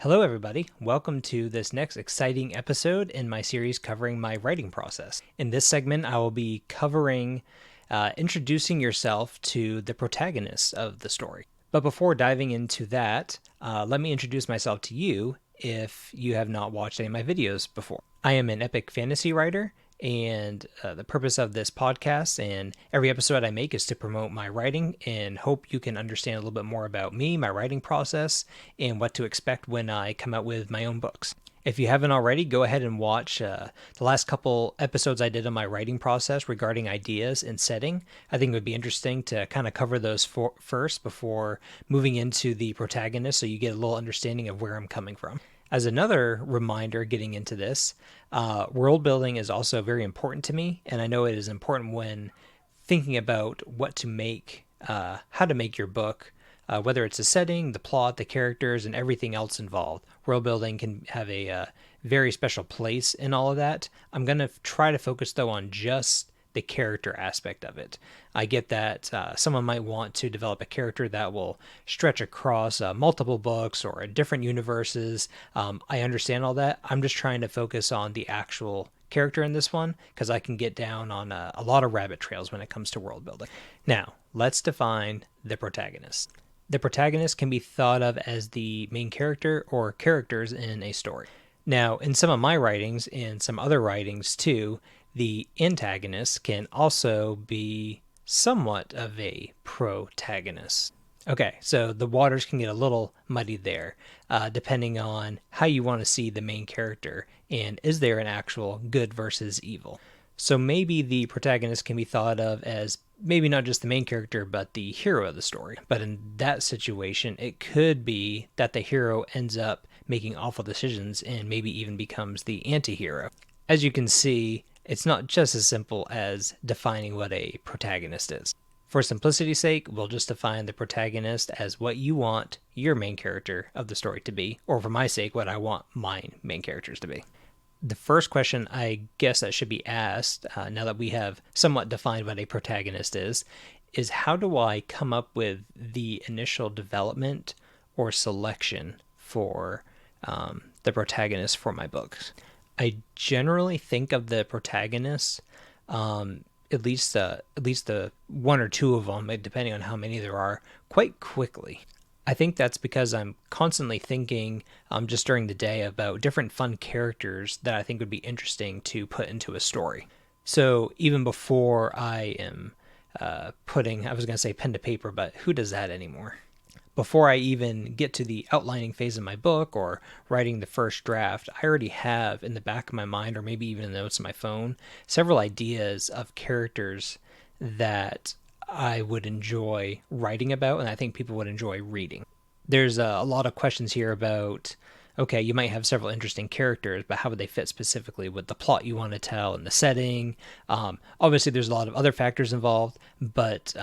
Hello, everybody. Welcome to this next exciting episode in my series covering my writing process. In this segment, I will be covering introducing yourself to the protagonists of the story. But before diving into that, let me introduce myself to you if you have not watched any of my videos before. I am an epic fantasy writer, and the purpose of this podcast and every episode I make is to promote my writing and hope you can understand a little bit more about me, my writing process, and what to expect when I come out with my own books. If you haven't already, go ahead and watch the last couple episodes I did on my writing process regarding ideas and setting. I think it would be interesting to kind of cover those first before moving into the protagonist so you get a little understanding of where I'm coming from. As another reminder getting into this, world building is also very important to me, and I know it is important when thinking about what to make, how to make your book, whether it's the setting, the plot, the characters, and everything else involved. World building can have a very special place in all of that. I'm going to try to focus, though, on just the character aspect of it. I get that someone might want to develop a character that will stretch across multiple books or different universes. I understand all that. I'm just trying to focus on the actual character in this one because I can get down on a lot of rabbit trails when it comes to world building. Now, let's define the protagonist. The protagonist can be thought of as the main character or characters in a story. Now, in some of my writings and some other writings too, the antagonist can also be somewhat of a protagonist. Okay, so the waters can get a little muddy there, depending on how you want to see the main character and is there an actual good versus evil. So maybe the protagonist can be thought of as maybe not just the main character, but the hero of the story. But in that situation, it could be that the hero ends up making awful decisions and maybe even becomes the anti-hero. As you can see, it's not just as simple as defining what a protagonist is. For simplicity's sake, we'll just define the protagonist as what you want your main character of the story to be, or for my sake, what I want my main characters to be. The first question I guess that should be asked, now that we have somewhat defined what a protagonist is how do I come up with the initial development or selection for the protagonist for my books? I generally think of the protagonists, at least the one or two of them, depending on how many there are, quite quickly. I think that's because I'm constantly thinking just during the day about different fun characters that I think would be interesting to put into a story. So even before I am putting, I was going to say pen to paper, but who does that anymore? Before I even get to the outlining phase of my book or writing the first draft, I already have in the back of my mind, or maybe even in the notes on my phone, several ideas of characters that I would enjoy writing about, and I think people would enjoy reading. There's a lot of questions here about, okay, you might have several interesting characters, but how would they fit specifically with the plot you want to tell and the setting? Obviously, there's a lot of other factors involved, but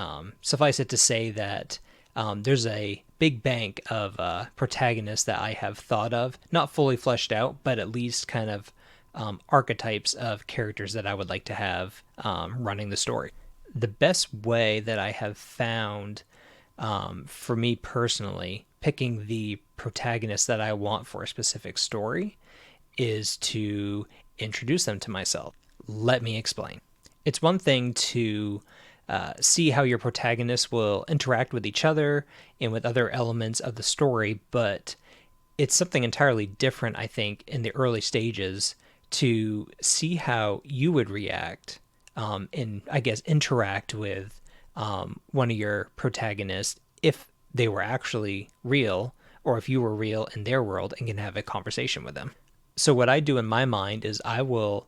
suffice it to say that there's a big bank of protagonists that I have thought of, not fully fleshed out, but at least kind of archetypes of characters that I would like to have running the story. The best way that I have found for me personally, picking the protagonist that I want for a specific story is to introduce them to myself. Let me explain. It's one thing to see how your protagonists will interact with each other and with other elements of the story, but it's something entirely different, I think, in the early stages to see how you would react and, I guess, interact with one of your protagonists if they were actually real or if you were real in their world and can have a conversation with them. So what I do in my mind is I will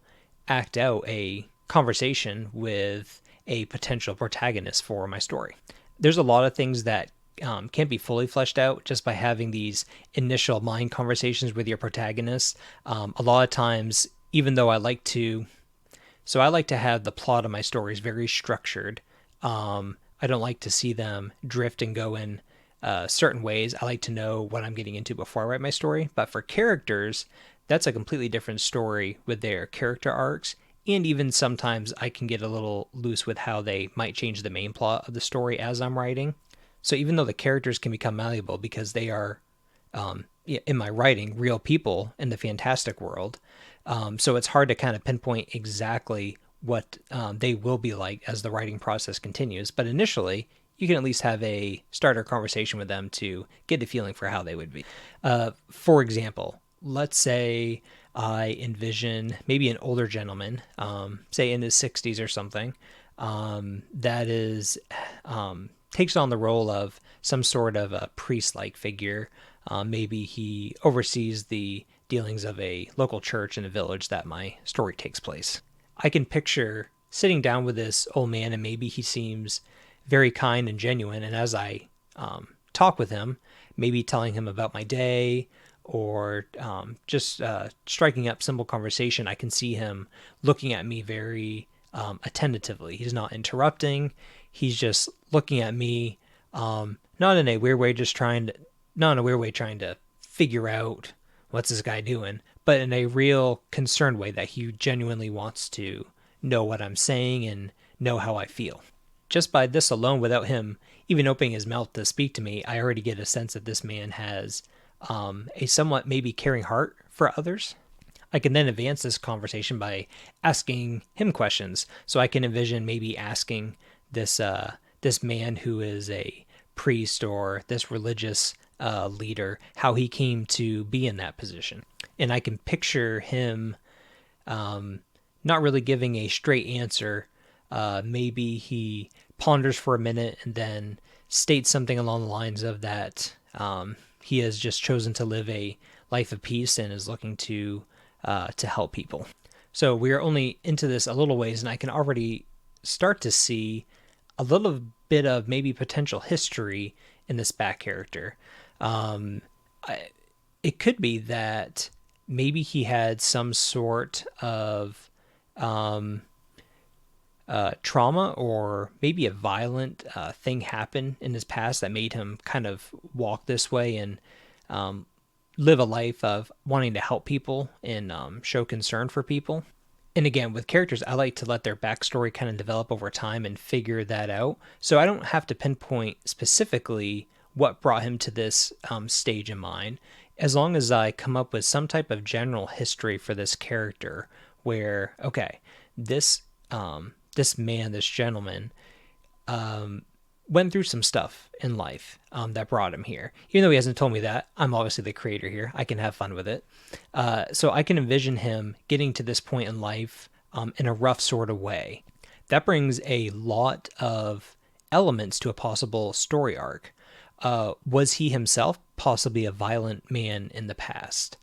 act out a conversation with a potential protagonist for my story. There's a lot of things that can't be fully fleshed out just by having these initial mind conversations with your protagonist. A lot of times, even though I like to have the plot of my stories very structured. I don't like to see them drift and go in certain ways. I like to know what I'm getting into before I write my story. But for characters, that's a completely different story with their character arcs. And even sometimes I can get a little loose with how they might change the main plot of the story as I'm writing. So even though the characters can become malleable because they are in my writing real people in the fantastic world. So it's hard to kind of pinpoint exactly what they will be like as the writing process continues. But initially, you can at least have a starter conversation with them to get a feeling for how they would be. For example, let's say I envision maybe an older gentleman, say in his 60s or something, that is takes on the role of some sort of a priest-like figure. Maybe he oversees the dealings of a local church in a village that my story takes place. I can picture sitting down with this old man, and maybe he seems very kind and genuine. And as I talk with him, maybe telling him about my day or just striking up simple conversation, I can see him looking at me very attentively. He's not interrupting. He's just looking at me, not in a weird way, not in a weird way trying to figure out what's this guy doing, but in a real concerned way that he genuinely wants to know what I'm saying and know how I feel. Just by this alone, without him even opening his mouth to speak to me, I already get a sense that this man has a somewhat maybe caring heart for others. I can then advance this conversation by asking him questions. So I can envision maybe asking this man who is a priest or this religious leader how he came to be in that position, and I can picture him not really giving a straight answer. Maybe he ponders for a minute and then states something along the lines of that he has just chosen to live a life of peace and is looking to help people. So we are only into this a little ways, and I can already start to see a little bit of maybe potential history in this back character. It could be that maybe he had some sort of trauma or maybe a violent thing happen in his past that made him kind of walk this way and live a life of wanting to help people and show concern for people. And again, with characters, I like to let their backstory kind of develop over time and figure that out. So I don't have to pinpoint specifically what brought him to this stage in mind, as long as I come up with some type of general history for this character where, okay, this this gentleman, went through some stuff in life that brought him here. Even though he hasn't told me that, I'm obviously the creator here. I can have fun with it. So I can envision him getting to this point in life in a rough sort of way. That brings a lot of elements to a possible story arc. Was he himself possibly a violent man in the past?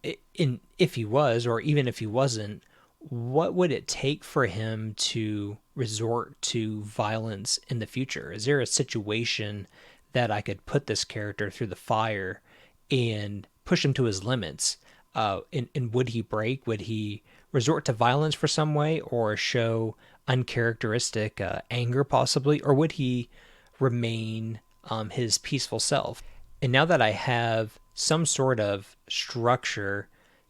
If he was, or even if he wasn't, what would it take for him to resort to violence in the future? Is there a situation that I could put this character through the fire and push him to his limits? And would he break? Would he resort to violence for some way or show uncharacteristic anger possibly? Or would he remain his peaceful self? And now that I have some sort of structure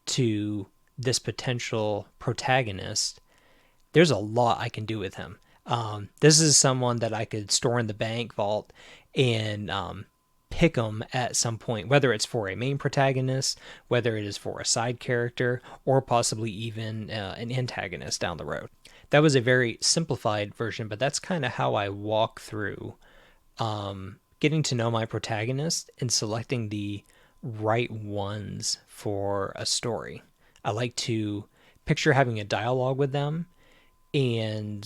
to this potential protagonist, there's a lot I can do with him. This is someone that I could store in the bank vault and pick him at some point, whether it's for a main protagonist, whether it is for a side character, or possibly even an antagonist down the road. That was a very simplified version, but that's kind of how I walk through getting to know my protagonist and selecting the right ones for a story. I like to picture having a dialogue with them and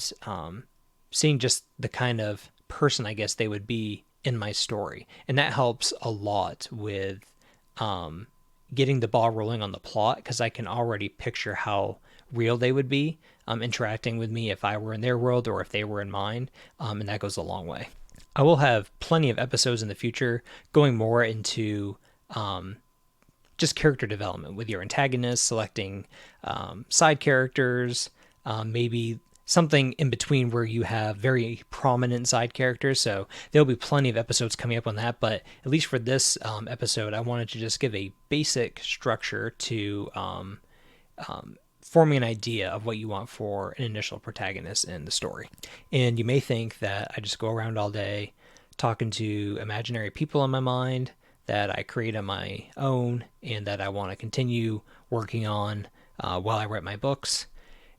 seeing just the kind of person I guess they would be in my story. And that helps a lot with getting the ball rolling on the plot, because I can already picture how real they would be interacting with me if I were in their world or if they were in mine. And that goes a long way. I will have plenty of episodes in the future going more into just character development with your antagonist, selecting side characters, maybe something in between where you have very prominent side characters. So there'll be plenty of episodes coming up on that. But at least for this episode, I wanted to just give a basic structure to forming an idea of what you want for an initial protagonist in the story. And you may think that I just go around all day talking to imaginary people in my mind. that I create on my own and that I want to continue working on while I write my books.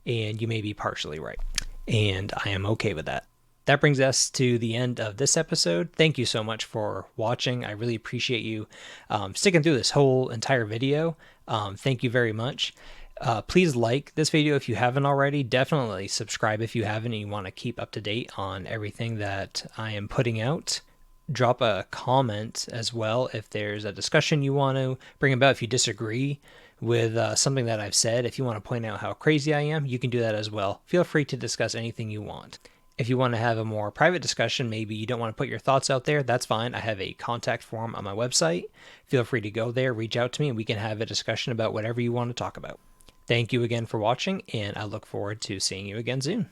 And you may be partially right. And I am okay with that. That brings us to the end of this episode. Thank you so much for watching. I really appreciate you sticking through this whole entire video. Thank you very much. Please like this video if you haven't already. Definitely subscribe if you haven't and you want to keep up to date on everything that I am putting out. Drop a comment as well if there's a discussion you want to bring about. If you disagree with something that I've said, if you want to point out how crazy I am, you can do that as well. Feel free to discuss anything you want. If you want to have a more private discussion, maybe you don't want to put your thoughts out there, that's fine. I have a contact form on my website. Feel free to go there, reach out to me, and we can have a discussion about whatever you want to talk about. Thank you again for watching, and I look forward to seeing you again soon.